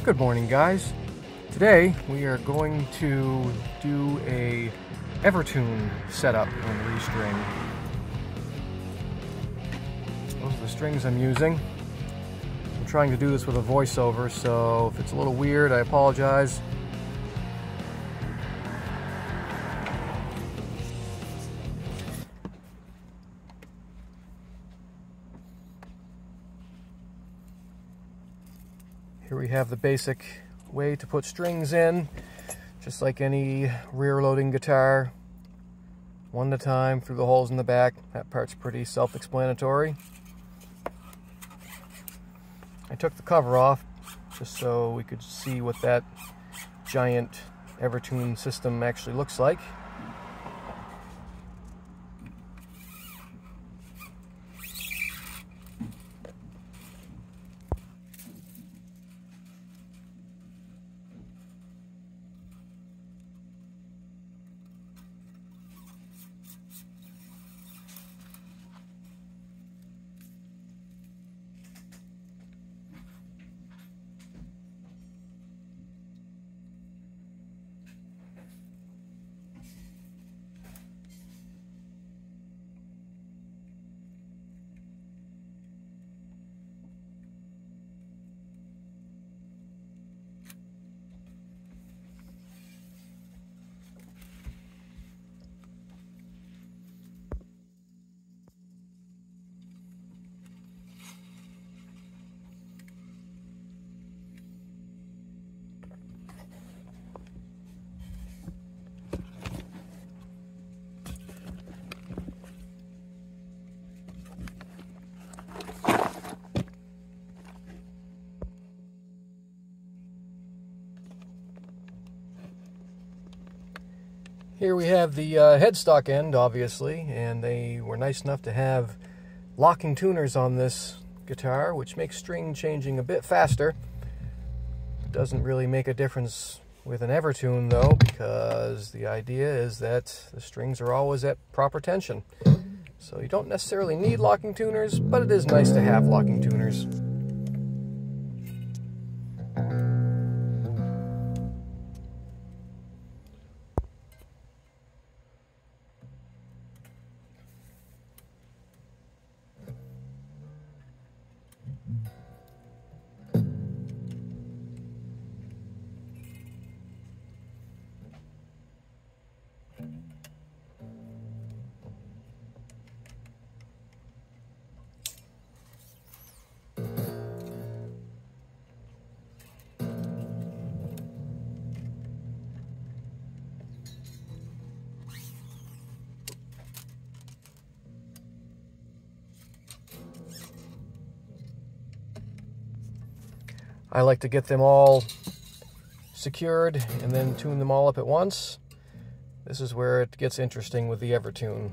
Good morning, guys. Today we are going to do a Evertune setup and restring. Those are the strings I'm using. I'm trying to do this with a voiceover, so if it's a little weird, I apologize. Here we have the basic way to put strings in, just like any rear loading guitar, one at a time through the holes in the back. That part's pretty self-explanatory. I took the cover off just so we could see what that giant Evertune system actually looks like. Here we have the headstock end, obviously, and they were nice enough to have locking tuners on this guitar, which makes string changing a bit faster. Doesn't really make a difference with an Evertune, though, because the idea is that the strings are always at proper tension. So you don't necessarily need locking tuners, but it is nice to have locking tuners. I like to get them all secured and then tune them all up at once. This is where it gets interesting with the Evertune.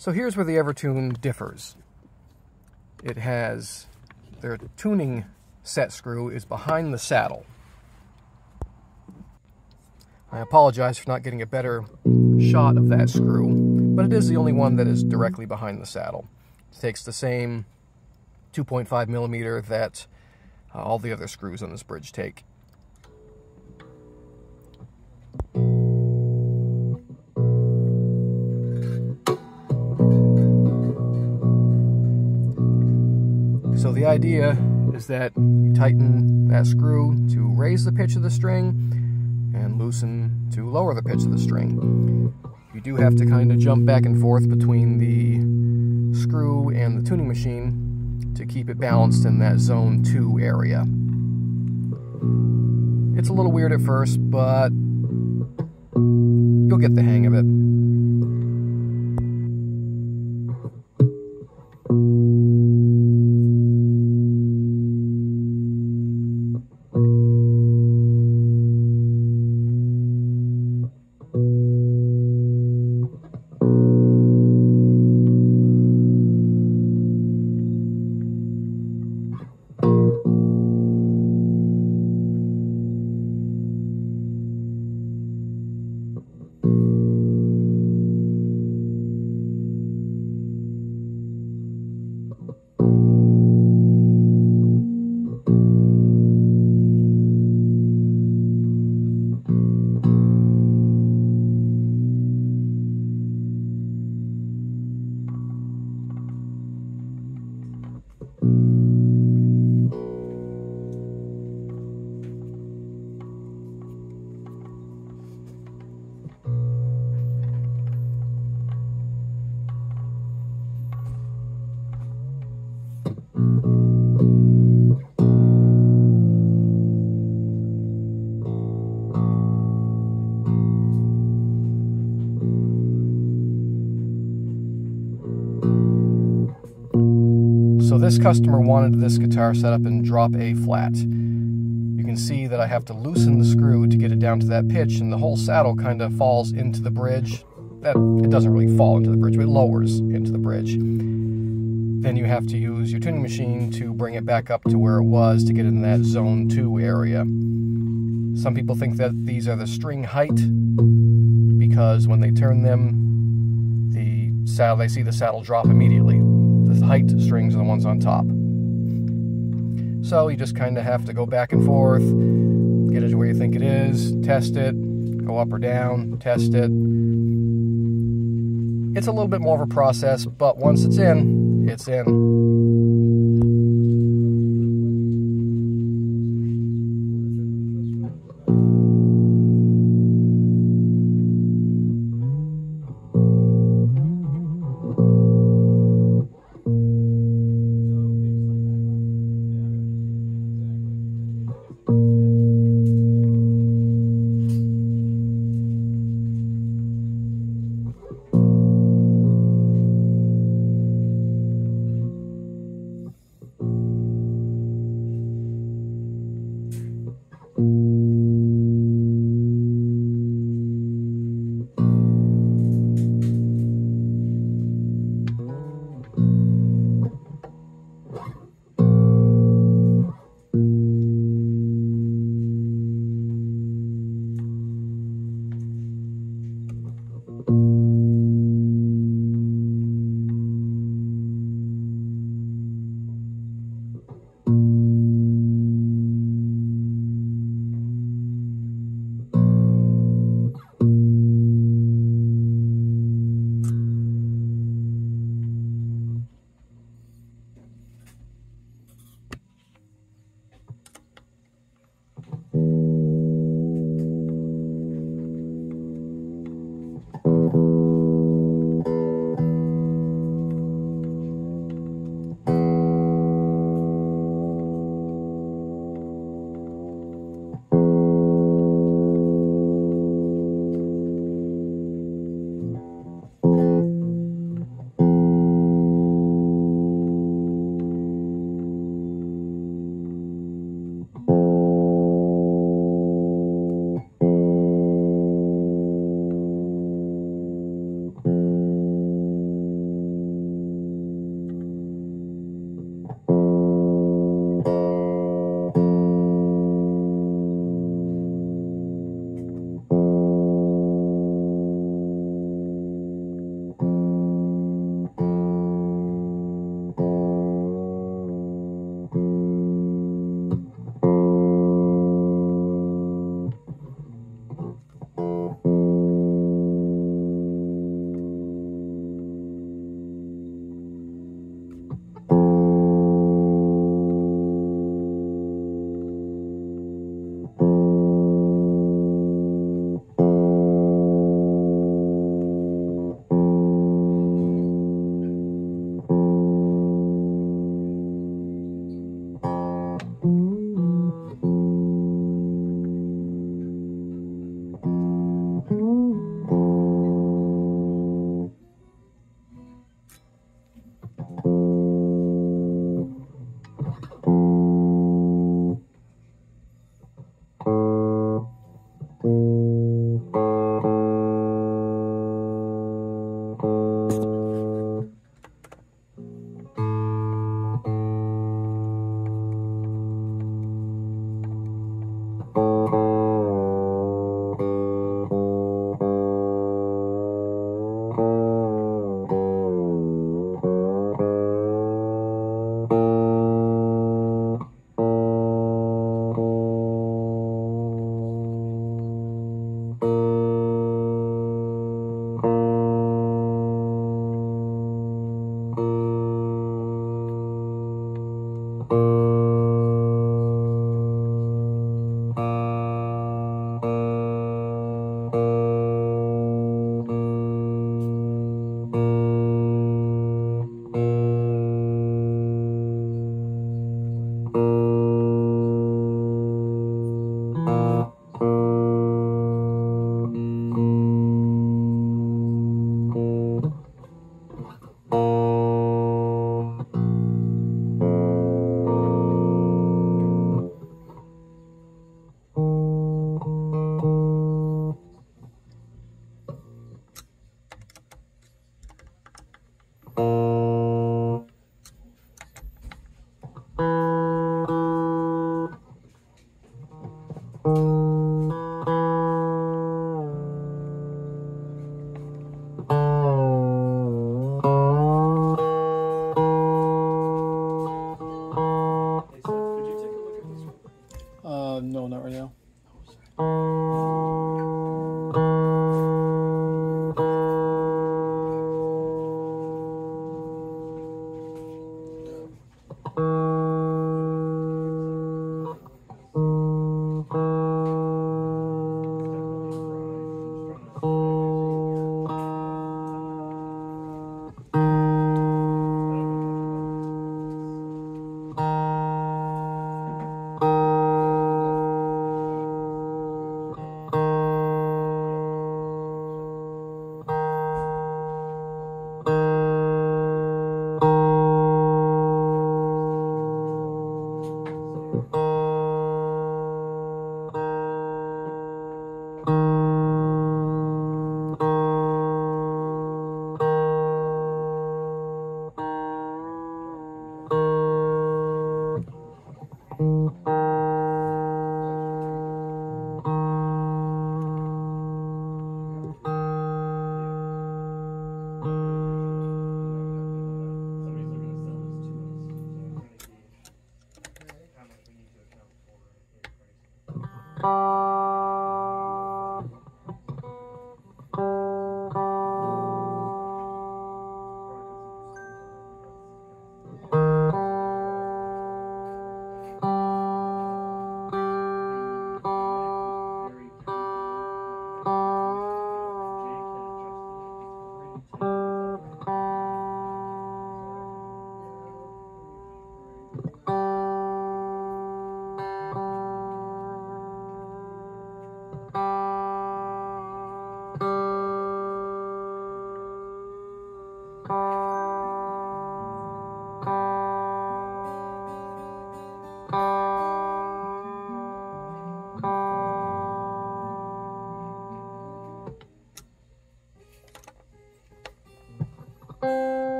So here's where the Evertune differs. It has, their tuning set screw is behind the saddle. I apologize for not getting a better shot of that screw, but it is the only one that is directly behind the saddle. It takes the same 2.5 millimeter that all the other screws on this bridge take. So the idea is that you tighten that screw to raise the pitch of the string and loosen to lower the pitch of the string. You do have to kind of jump back and forth between the screw and the tuning machine to keep it balanced in that zone 2 area. It's a little weird at first, but you'll get the hang of it. So this customer wanted this guitar set up in drop A flat. You can see that I have to loosen the screw to get it down to that pitch, and the whole saddle kind of falls into the bridge. It doesn't really fall into the bridge, but it lowers into the bridge. Then you have to use your tuning machine to bring it back up to where it was to get in that zone 2 area. Some people think that these are the string height because when they turn them, they see the saddle drop immediately. The height strings are the ones on top. So you just kind of have to go back and forth, get it to where you think it is, test it, go up or down, test it. It's a little bit more of a process, but once it's in, it's in.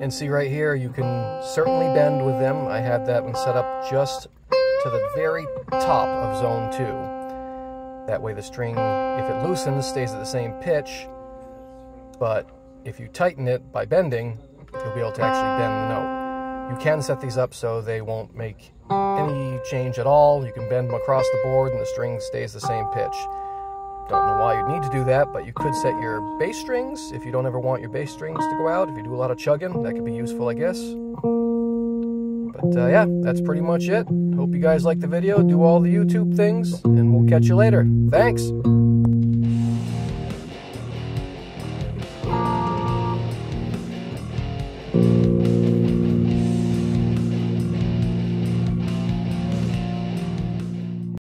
And see right here, you can certainly bend with them. I had that one set up just to the very top of zone 2. That way the string, if it loosens, stays at the same pitch. But if you tighten it by bending, you'll be able to actually bend the note. You can set these up so they won't make any change at all. You can bend them across the board and the string stays the same pitch. Don't know why you'd need to do that, but you could set your bass strings if you don't ever want your bass strings to go out. If you do a lot of chugging, that could be useful, I guess. But yeah, that's pretty much it. Hope you guys like the video. Do all the YouTube things, and we'll catch you later. Thanks!